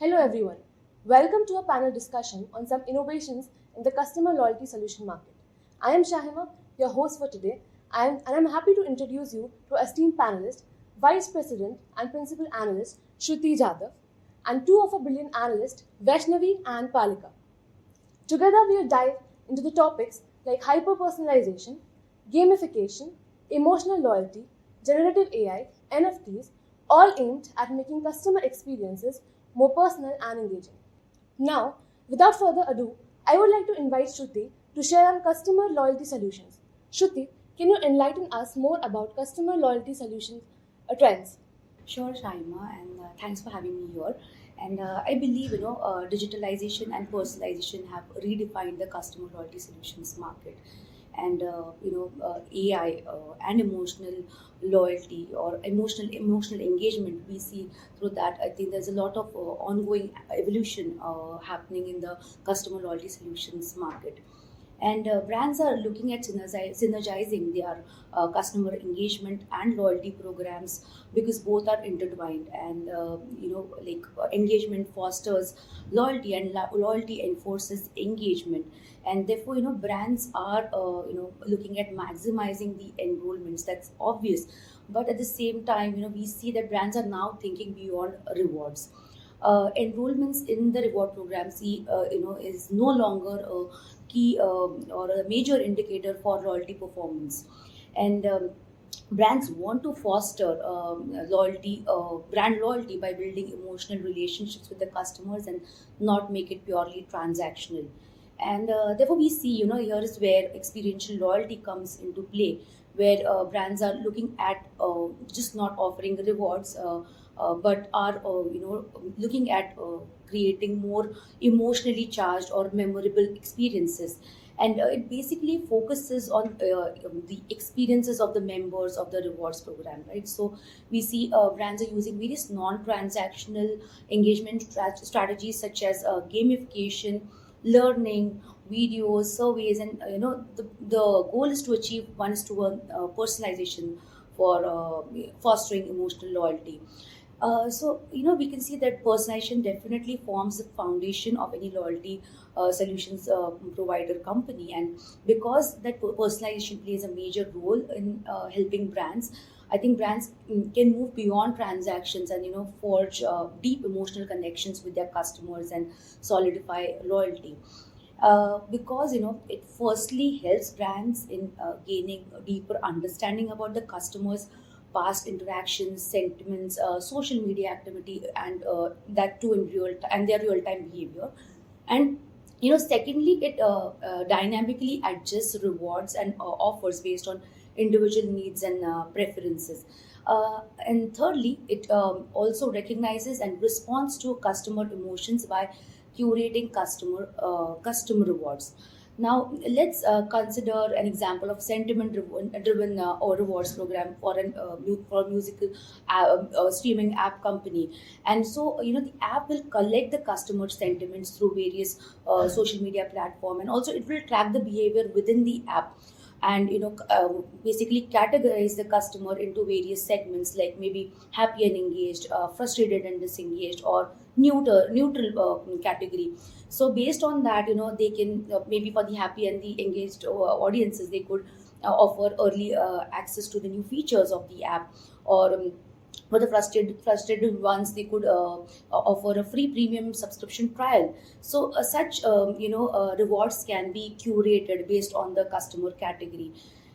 Hello everyone. Welcome to a panel discussion on some innovations in the customer loyalty solution market. I am Shahima, your host for today, and I'm happy to introduce you to our esteemed panelist, Vice President and Principal Analyst Shruti Jadhav, and two of our brilliant analysts, Vaishnavi and Palika. Together, we'll dive into the topics like hyper-personalization, gamification, emotional loyalty, generative AI, NFTs, all aimed at making customer experiences more personal and engaging. Now, without further ado, I would like to invite Shruti to share on customer loyalty solutions. Shruti, can you enlighten us more about customer loyalty solutions trends? Sure, Shaima, and thanks for having me here. And I believe digitalization and personalization have redefined the customer loyalty solutions market. And AI and emotional loyalty or emotional engagement we see through that. I think there's a lot of ongoing evolution happening in the customer loyalty solutions market, and brands are looking at synergizing their customer engagement and loyalty programs because both are intertwined. And engagement fosters loyalty, and loyalty enforces engagement. And therefore, brands are looking at maximizing the enrollments. That's obvious, but at the same time, we see that brands are now thinking beyond rewards. Enrollments in the reward program is no longer a key or a major indicator for loyalty performance. And brands want to foster brand loyalty by building emotional relationships with the customers and not make it purely transactional. And therefore we see, here is where experiential loyalty comes into play, where brands are looking at just not offering rewards, but are looking at creating more emotionally charged or memorable experiences. And it basically focuses on the experiences of the members of the rewards program, right? So we see brands are using various non-transactional engagement strategies such as gamification, learning, videos, surveys, and the goal is to achieve one is to one personalization for fostering emotional loyalty. So we can see that personalization definitely forms the foundation of any loyalty solutions provider company. And because that personalization plays a major role in helping brands, I think brands can move beyond transactions and forge deep emotional connections with their customers and solidify loyalty. Because it firstly helps brands in gaining a deeper understanding about the customers past interactions, sentiments, social media activity, and that too in and their real time behavior. And secondly, it dynamically adjusts rewards and offers based on individual needs and preferences. And thirdly, it also recognizes and responds to customer emotions by curating customer rewards. Now, let's consider an example of sentiment-driven or rewards program for for a musical streaming app company. And so, the app will collect the customer sentiments through various social media platform, and also it will track the behavior within the app, and basically categorize the customer into various segments like maybe happy and engaged, frustrated and disengaged, or neutral category. So based on that, they can maybe for the happy and the engaged audiences, they could offer early access to the new features of the app, or for the frustrated ones, they could offer a free premium subscription trial. So such rewards can be curated based on the customer category.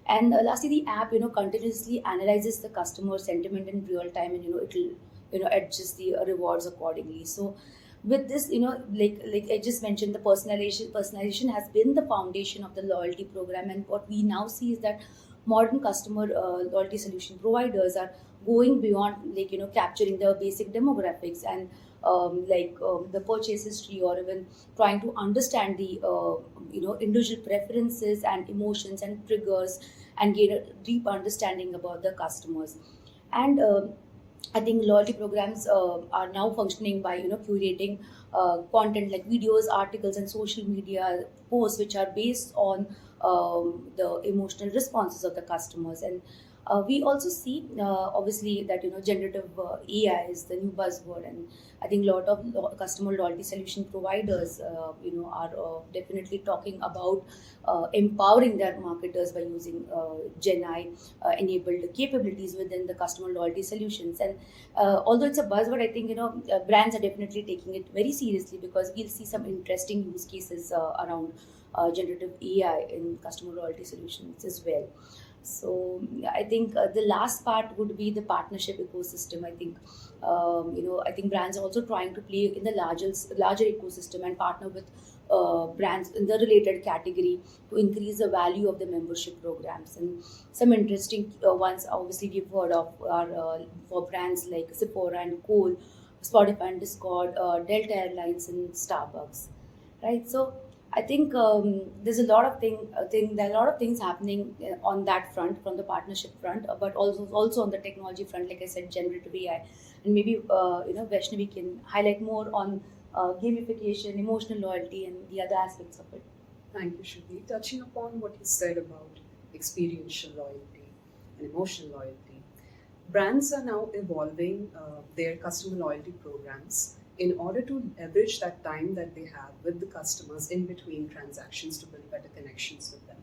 And lastly, the app continuously analyzes the customer sentiment in real time, and it will adjust the rewards accordingly. So with this, like I just mentioned, the personalization has been the foundation of the loyalty program. And what we now see is that modern customer loyalty solution providers are going beyond, like capturing the basic demographics and the purchase history, or even trying to understand the individual preferences and emotions and triggers, and gain a deep understanding about the customers. And I think loyalty programs are now functioning by curating content like videos, articles, and social media posts, which are based on the emotional responses of the customers. And We also see, obviously, that generative AI is the new buzzword, and I think a lot of customer loyalty solution providers, are definitely talking about empowering their marketers by using Gen I enabled capabilities within the customer loyalty solutions. And although it's a buzzword, I think brands are definitely taking it very seriously, because we'll see some interesting use cases around generative AI in customer loyalty solutions as well. So I think the last part would be the partnership ecosystem. I think brands are also trying to play in the larger ecosystem and partner with brands in the related category to increase the value of the membership programs. And some interesting ones, obviously, we've heard of are for brands like Sephora and Cole, Spotify and Discord, Delta Airlines, and Starbucks, right? So I think there's a lot of there are a lot of things happening on that front, from the partnership front, but also on the technology front, like I said, generative AI, and maybe Vaishnavi can highlight more on gamification, emotional loyalty, and the other aspects of it. Thank you, Shruti. Touching upon what you said about experiential loyalty and emotional loyalty, brands are now evolving their customer loyalty programs in order to leverage that time that they have with the customers in between transactions to build better connections with them.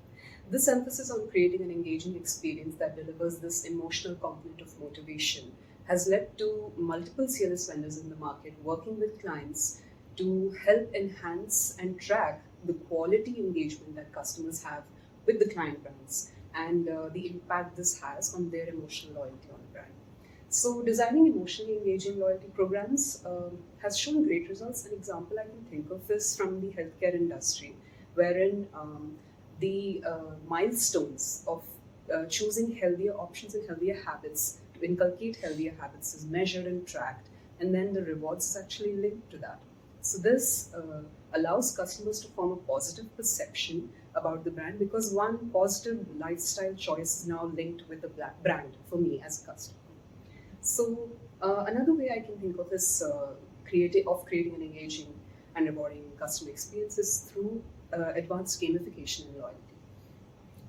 This emphasis on creating an engaging experience that delivers this emotional component of motivation has led to multiple CLS vendors in the market working with clients to help enhance and track the quality engagement that customers have with the client brands and the impact this has on their emotional loyalty on the brand. So, designing emotionally engaging loyalty programs has shown great results. An example I can think of is from the healthcare industry, wherein the milestones of choosing healthier options and healthier habits to inculcate healthier habits is measured and tracked, and then the rewards is actually linked to that. So, this allows customers to form a positive perception about the brand, because one positive lifestyle choice is now linked with the brand for me as a customer. So another way I can think of is creating an engaging and rewarding customer experience is through advanced gamification and loyalty.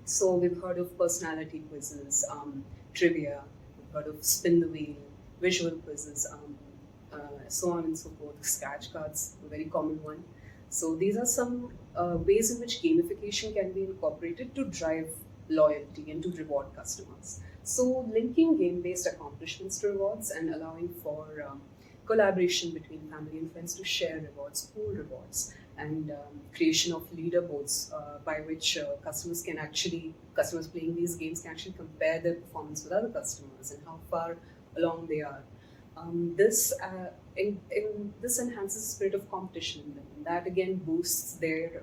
So we've heard of personality quizzes, trivia, we've heard of spin the wheel, visual quizzes, so on and so forth. Scratch cards, a very common one. So these are some ways in which gamification can be incorporated to drive loyalty and to reward customers. So linking game-based accomplishments to rewards and allowing for collaboration between family and friends to share rewards, pool rewards, and creation of leaderboards by which customers playing these games can actually compare their performance with other customers and how far along they are. This enhances the spirit of competition in them, and that again boosts their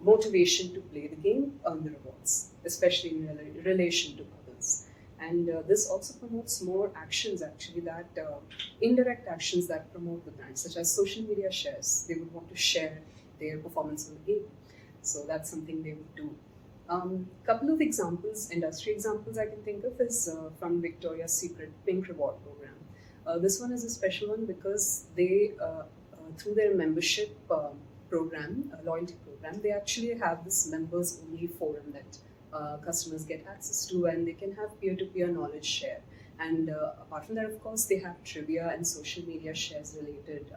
motivation to play the game, earn the rewards, especially in relation to others. And this also promotes more actions, actually, that indirect actions that promote the brand, such as social media shares. They would want to share their performance in the game. So that's something they would do. Couple of examples, industry examples I can think of is from Victoria's Secret Pink Reward Program. This one is a special one because they, through their membership program, loyalty program, they actually have this members only forum that customers get access to, and they can have peer-to-peer knowledge share. And apart from that, of course, they have trivia and social media shares related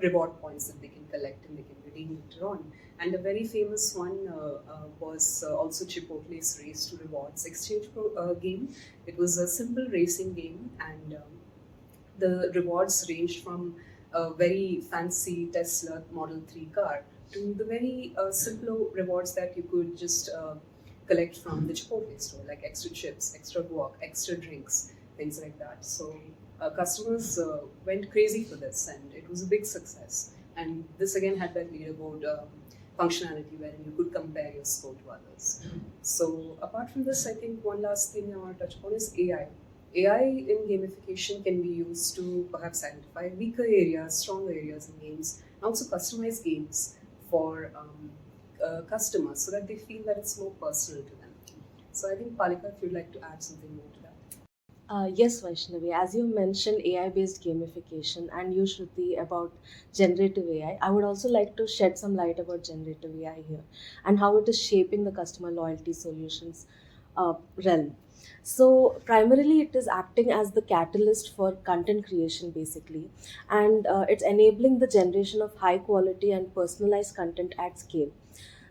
reward points that they can collect and they can redeem later on. And a very famous one was also Chipotle's Race to Rewards exchange game. It was a simple racing game, and the rewards ranged from a very fancy Tesla Model 3 car to the very simpler rewards that you could just collect from the Chipotle store, like extra chips, extra guac, extra drinks, things like that. So customers went crazy for this, and it was a big success. And this again had that leaderboard functionality wherein you could compare your score to others. So apart from this, I think one last thing I want to touch upon is AI. AI in gamification can be used to perhaps identify weaker areas, stronger areas in games, and also customize games for customers so that they feel that it's more personal to them. So I think, Palika, if you'd like to add something more to that. Yes, Vaishnavi, as you mentioned AI-based gamification and you, Shruti, about generative AI, I would also like to shed some light about generative AI here and how it is shaping the customer loyalty solutions realm. So primarily it is acting as the catalyst for content creation basically, and it's enabling the generation of high quality and personalized content at scale.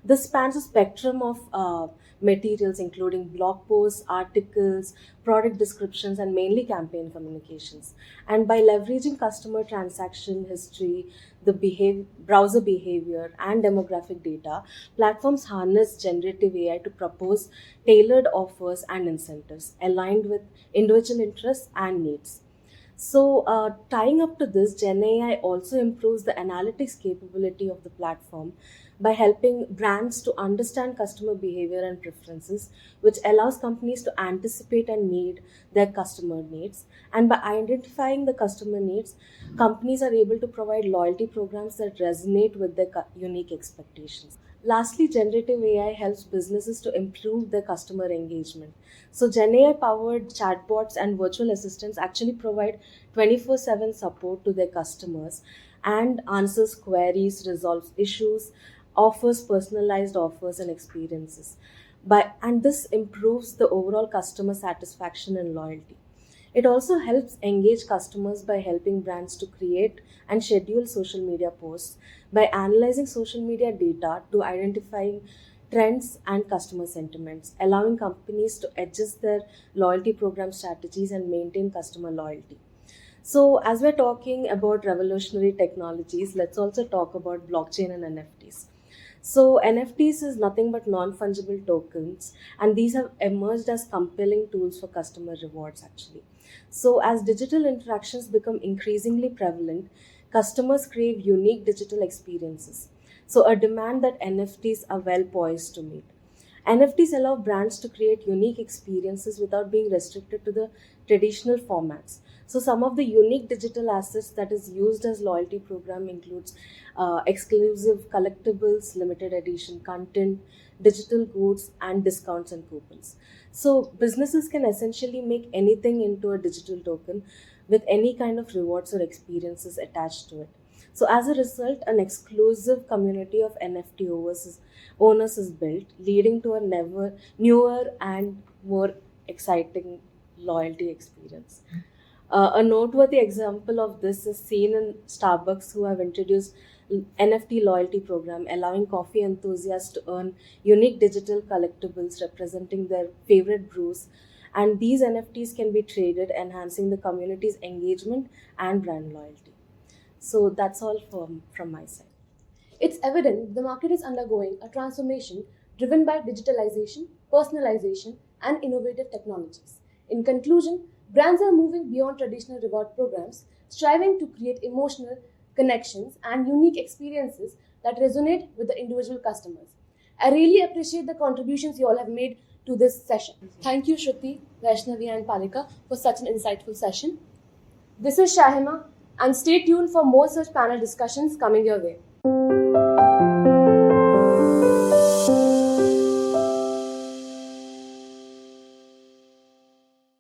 This spans a spectrum of materials including blog posts, articles, product descriptions, and mainly campaign communications. And by leveraging customer transaction history, the browser behavior, and demographic data, platforms harness generative AI to propose tailored offers and incentives aligned with individual interests and needs. So, tying up to this, GenAI also improves the analytics capability of the platform by helping brands to understand customer behavior and preferences, which allows companies to anticipate and meet their customer needs. And by identifying the customer needs, companies are able to provide loyalty programs that resonate with their unique expectations. Lastly, generative AI helps businesses to improve their customer engagement. So, GenAI powered chatbots and virtual assistants actually provide 24/7 support to their customers and answers queries, resolves issues, offers personalized offers and experiences. And this improves the overall customer satisfaction and loyalty. It also helps engage customers by helping brands to create and schedule social media posts by analyzing social media data to identifying trends and customer sentiments, allowing companies to adjust their loyalty program strategies and maintain customer loyalty. So, as we're talking about revolutionary technologies, let's also talk about blockchain and NFTs. So, NFTs is nothing but non fungible tokens, and these have emerged as compelling tools for customer rewards actually. So, as digital interactions become increasingly prevalent, customers crave unique digital experiences. So, a demand that NFTs are well poised to meet. NFTs allow brands to create unique experiences without being restricted to the traditional formats. So some of the unique digital assets that is used as loyalty program includes exclusive collectibles, limited edition content, digital goods, and discounts and coupons. So businesses can essentially make anything into a digital token with any kind of rewards or experiences attached to it. So as a result, an exclusive community of NFT owners is built, leading to a newer and more exciting loyalty experience. A noteworthy example of this is seen in Starbucks, who have introduced NFT loyalty program, allowing coffee enthusiasts to earn unique digital collectibles representing their favorite brews. And these NFTs can be traded, enhancing the community's engagement and brand loyalty. So that's all from my side. It's evident the market is undergoing a transformation driven by digitalization, personalization, and innovative technologies. In conclusion, brands are moving beyond traditional reward programs, striving to create emotional connections and unique experiences that resonate with the individual customers. I really appreciate the contributions you all have made to this session. Thank you, Shruti, Vaishnavi, and Palika for such an insightful session. This is Shahima, and stay tuned for more such panel discussions coming your way.